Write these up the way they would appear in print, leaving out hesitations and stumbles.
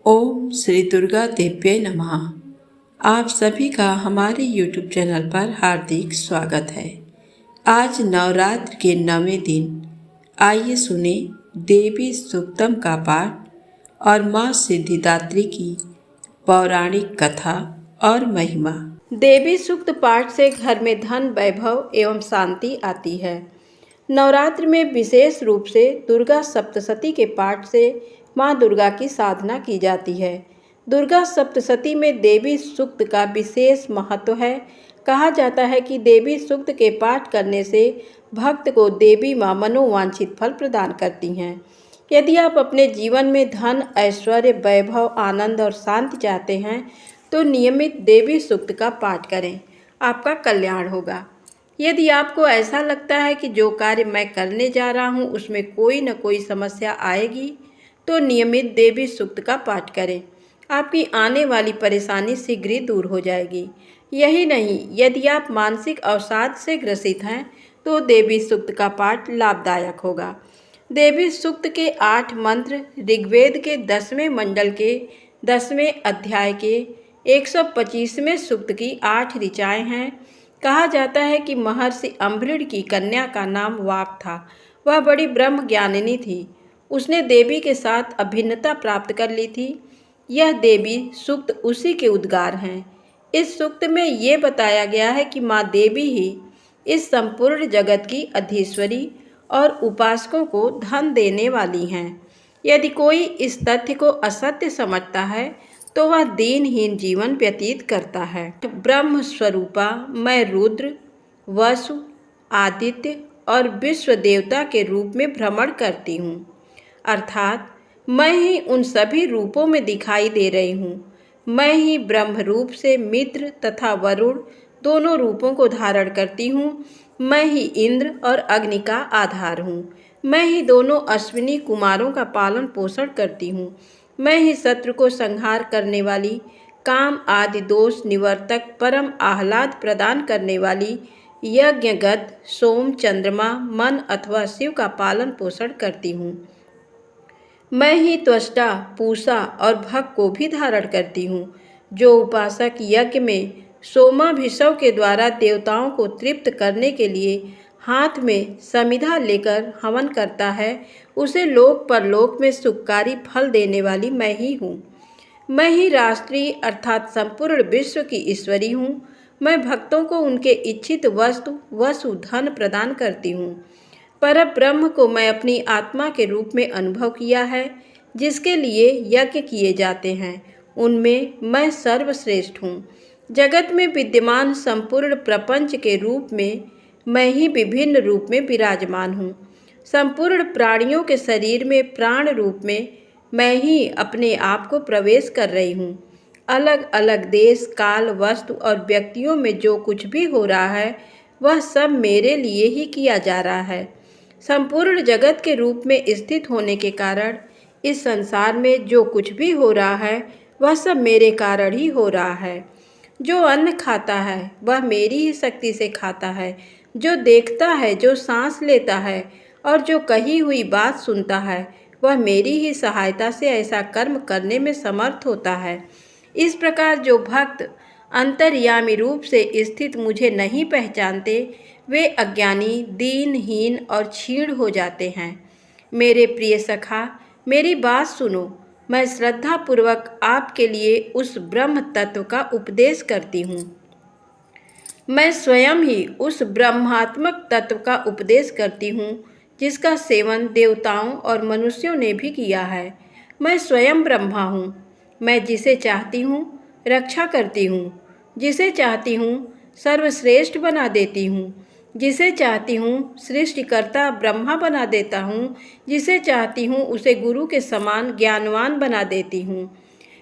ओम श्री दुर्गा देव्ये नमः। आप सभी का हमारे YouTube चैनल पर हार्दिक स्वागत है। आज नवरात्र के 9वें दिन आइए सुने देवी सूक्तम का पाठ और माँ सिद्धिदात्री की पौराणिक कथा और महिमा। देवी सूक्त पाठ से घर में धन, वैभव एवं शांति आती है। नवरात्र में विशेष रूप से दुर्गा सप्तशती के पाठ से माँ दुर्गा की साधना की जाती है। दुर्गा सप्तशती में देवी सूक्त का विशेष महत्व है। कहा जाता है कि देवी सूक्त के पाठ करने से भक्त को देवी माँ मनोवांछित फल प्रदान करती हैं। यदि आप अपने जीवन में धन, ऐश्वर्य, वैभव, आनंद और शांति चाहते हैं तो नियमित देवी सूक्त का पाठ करें, आपका कल्याण होगा। यदि आपको ऐसा लगता है कि जो कार्य मैं करने जा रहा हूँ उसमें कोई न कोई समस्या आएगी तो नियमित देवी सूक्त का पाठ करें, आपकी आने वाली परेशानी शीघ्र ही दूर हो जाएगी। यही नहीं, यदि आप मानसिक अवसाद से ग्रसित हैं तो देवी सूक्त का पाठ लाभदायक होगा। देवी सूक्त के 8 मंत्र ऋग्वेद के 10वें मंडल के 10वें अध्याय के 125वें सूक्त की 8 ऋचाएँ हैं। कहा जाता है कि महर्षि अम्बरीड की कन्या का नाम वाक था। वह बड़ी ब्रह्म ज्ञानिनी थी। उसने देवी के साथ अभिन्नता प्राप्त कर ली थी। यह देवी सूक्त उसी के उद्गार हैं। इस सूक्त में ये बताया गया है कि माँ देवी ही इस संपूर्ण जगत की अधीश्वरी और उपासकों को धन देने वाली हैं। यदि कोई इस तथ्य को असत्य समझता है तो वह दीनहीन जीवन व्यतीत करता है। ब्रह्म स्वरूपा मैं रुद्र, वसु, आदित्य और विश्व देवता के रूप में भ्रमण करती हूँ, अर्थात मैं ही उन सभी रूपों में दिखाई दे रही हूँ। मैं ही ब्रह्म रूप से मित्र तथा वरुण दोनों रूपों को धारण करती हूँ। मैं ही इंद्र और अग्नि का आधार हूँ। मैं ही दोनों अश्विनी कुमारों का पालन पोषण करती हूँ। मैं ही शत्रु को संहार करने वाली, काम आदि दोष निवर्तक, परम आह्लाद प्रदान करने वाली, यज्ञगत सोम, चंद्रमा, मन अथवा शिव का पालन पोषण करती हूँ। मैं ही त्वष्टा, पूषा और भग को भी धारण करती हूँ। जो उपासक यज्ञ में सोमाभिषव के द्वारा देवताओं को तृप्त करने के लिए हाथ में समिधा लेकर हवन करता है, उसे लोक परलोक में सुखकारी फल देने वाली मैं ही हूँ। मैं ही राष्ट्रीय अर्थात संपूर्ण विश्व की ईश्वरी हूँ। मैं भक्तों को उनके इच्छित वस्तु, वसु, धन प्रदान करती हूँ। परब्रह्म को मैं अपनी आत्मा के रूप में अनुभव किया है। जिसके लिए यज्ञ किए जाते हैं उनमें मैं सर्वश्रेष्ठ हूँ। जगत में विद्यमान संपूर्ण प्रपंच के रूप में मैं ही विभिन्न रूप में विराजमान हूँ। संपूर्ण प्राणियों के शरीर में प्राण रूप में मैं ही अपने आप को प्रवेश कर रही हूँ। अलग अलग देश, काल, वस्तु और व्यक्तियों में जो कुछ भी हो रहा है वह सब मेरे लिए ही किया जा रहा है। संपूर्ण जगत के रूप में स्थित होने के कारण इस संसार में जो कुछ भी हो रहा है वह सब मेरे कारण ही हो रहा है। जो अन्न खाता है वह मेरी ही शक्ति से खाता है। जो देखता है, जो सांस लेता है और जो कही हुई बात सुनता है वह मेरी ही सहायता से ऐसा कर्म करने में समर्थ होता है। इस प्रकार जो भक्त अंतर्यामी रूप से स्थित मुझे नहीं पहचानते वे अज्ञानी, दीनहीन और क्षीण हो जाते हैं। मेरे प्रिय सखा, मेरी बात सुनो। मैं श्रद्धापूर्वक आपके लिए उस ब्रह्म तत्व का उपदेश करती हूँ। मैं स्वयं ही उस ब्रह्मात्मक तत्व का उपदेश करती हूँ जिसका सेवन देवताओं और मनुष्यों ने भी किया है। मैं स्वयं ब्रह्मा हूँ। मैं जिसे चाहती हूँ रक्षा करती हूँ, जिसे चाहती हूँ सर्वश्रेष्ठ बना देती हूँ, जिसे चाहती हूँ सृष्टिकर्ता ब्रह्मा बना देता हूँ, जिसे चाहती हूँ उसे गुरु के समान ज्ञानवान बना देती हूँ।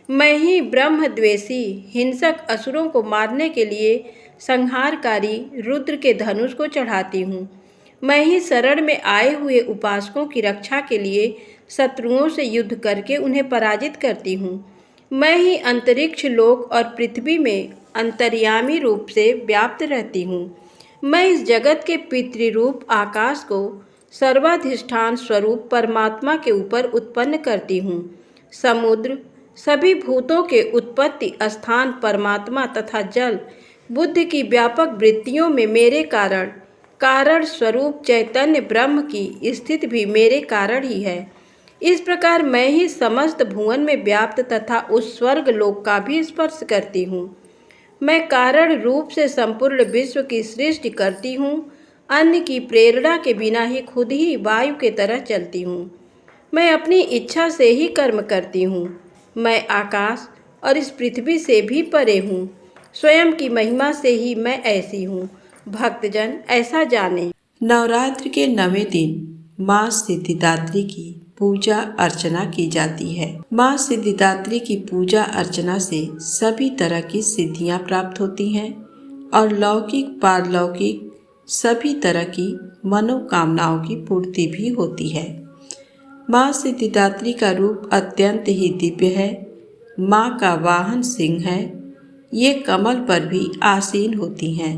मैं ही ब्रह्मद्वेषी हिंसक असुरों को मारने के लिए संहारकारी रुद्र के धनुष को चढ़ाती हूँ। मैं ही शरण में आए हुए उपासकों की रक्षा के लिए शत्रुओं से युद्ध करके उन्हें पराजित करती हूँ। मैं ही अंतरिक्ष, लोक और पृथ्वी में अंतर्यामी रूप से व्याप्त रहती हूँ। मैं इस जगत के पितृरूप आकाश को सर्वाधिष्ठान स्वरूप परमात्मा के ऊपर उत्पन्न करती हूँ। समुद्र, सभी भूतों के उत्पत्ति स्थान परमात्मा तथा जल बुद्धि की व्यापक वृत्तियों में मेरे कारण स्वरूप चैतन्य ब्रह्म की स्थिति भी मेरे कारण ही है। इस प्रकार मैं ही समस्त भुवन में व्याप्त तथा उस स्वर्ग लोक का भी स्पर्श करती हूँ। मैं कारण रूप से संपूर्ण विश्व की सृष्टि करती हूँ। अन्य की प्रेरणा के बिना ही खुद ही वायु के तरह चलती हूँ। मैं अपनी इच्छा से ही कर्म करती हूँ। मैं आकाश और इस पृथ्वी से भी परे हूँ। स्वयं की महिमा से ही मैं ऐसी हूँ। भक्तजन ऐसा जाने। नवरात्र के 9वें दिन माँ सिद्धिदात्री की पूजा अर्चना की जाती है। माँ सिद्धिदात्री की पूजा अर्चना से सभी तरह की सिद्धियां प्राप्त होती हैं और लौकिक पारलौकिक सभी तरह की मनोकामनाओं की पूर्ति भी होती है। माँ सिद्धिदात्री का रूप अत्यंत ही दिव्य है। माँ का वाहन सिंह है। ये कमल पर भी आसीन होती हैं।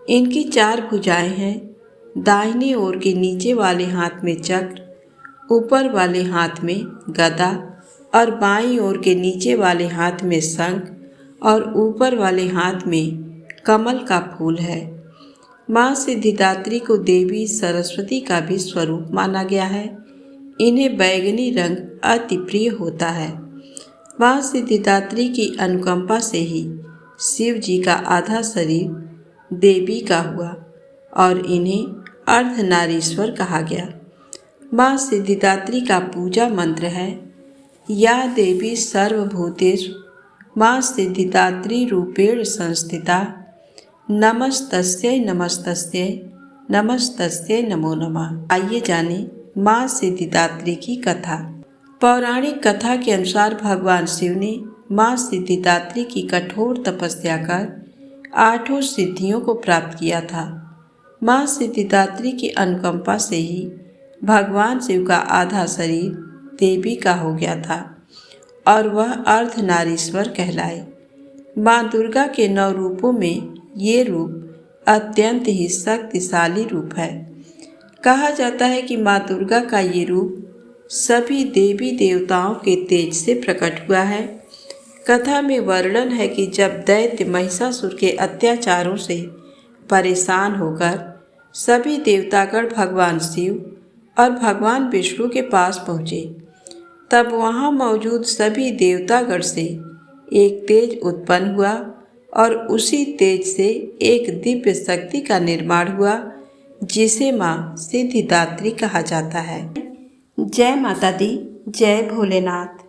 इनकी 4 भुजाएं हैं। दाहिने ओर के नीचे वाले हाथ में चक्र, ऊपर वाले हाथ में गदा और बाईं ओर के नीचे वाले हाथ में शंख और ऊपर वाले हाथ में कमल का फूल है। माँ सिद्धिदात्री को देवी सरस्वती का भी स्वरूप माना गया है। इन्हें बैगनी रंग अति प्रिय होता है। माँ सिद्धिदात्री की अनुकंपा से ही शिव जी का आधा शरीर देवी का हुआ और इन्हें अर्धनारीश्वर कहा गया। माँ सिद्धिदात्री का पूजा मंत्र है, या देवी सर्वभूतेषु माँ सिद्धिदात्री रूपेण संस्थिता, नमस्तस्यै नमस्तस्यै नमस्तस्यै नमो नमः। आइए जाने माँ सिद्धिदात्री की कथा। पौराणिक कथा के अनुसार भगवान शिव ने माँ सिद्धिदात्री की कठोर तपस्या कर 8 सिद्धियों को प्राप्त किया था। माँ सिद्धिदात्री की अनुकंपा से ही भगवान शिव का आधा शरीर देवी का हो गया था और वह अर्धनारीश्वर कहलाए। माँ दुर्गा के 9 रूपों में ये रूप अत्यंत ही शक्तिशाली रूप है। कहा जाता है कि माँ दुर्गा का ये रूप सभी देवी देवताओं के तेज से प्रकट हुआ है। कथा में वर्णन है कि जब दैत्य महिषासुर के अत्याचारों से परेशान होकर सभी देवतागण भगवान शिव और भगवान विष्णु के पास पहुँचे, तब वहाँ मौजूद सभी देवतागण से एक तेज उत्पन्न हुआ और उसी तेज से एक दिव्य शक्ति का निर्माण हुआ, जिसे माँ सिद्धिदात्री कहा जाता है। जय माता दी, जय भोलेनाथ।